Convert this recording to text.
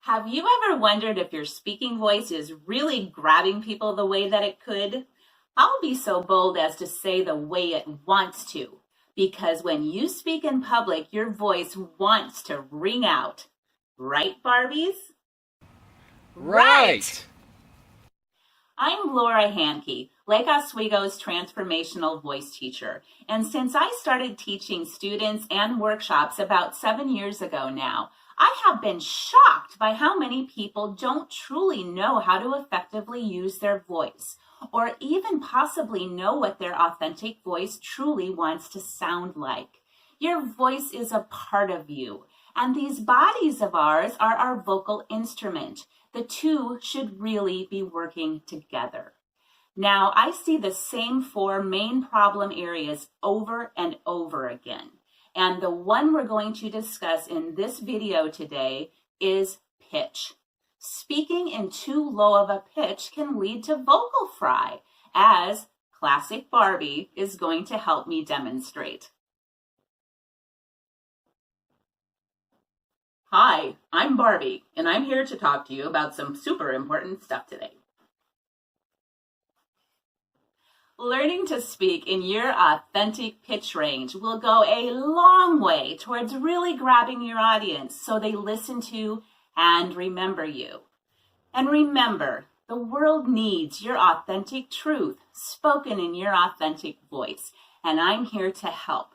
Have you ever wondered if your speaking voice is really grabbing people the way that it could? I'll be so bold as to say the way it wants to, because when you speak in public, your voice wants to ring out. Right, Barbies? Right! I'm Laura Handke, Lake Oswego's transformational voice teacher, and since I started teaching students and workshops about 7 years ago now, I have been shocked by how many people don't truly know how to effectively use their voice, or even possibly know what their authentic voice truly wants to sound like. Your voice is a part of you, and these bodies of ours are our vocal instrument. The two should really be working together. Now, I see the same 4 main problem areas over and over again. And the one we're going to discuss in this video today is pitch. Speaking in too low of a pitch can lead to vocal fry, as classic Barbie is going to help me demonstrate. Hi, I'm Barbie, and I'm here to talk to you about some super important stuff today. Learning to speak in your authentic pitch range will go a long way towards really grabbing your audience so they listen to and remember you. And remember, the world needs your authentic truth spoken in your authentic voice, and I'm here to help.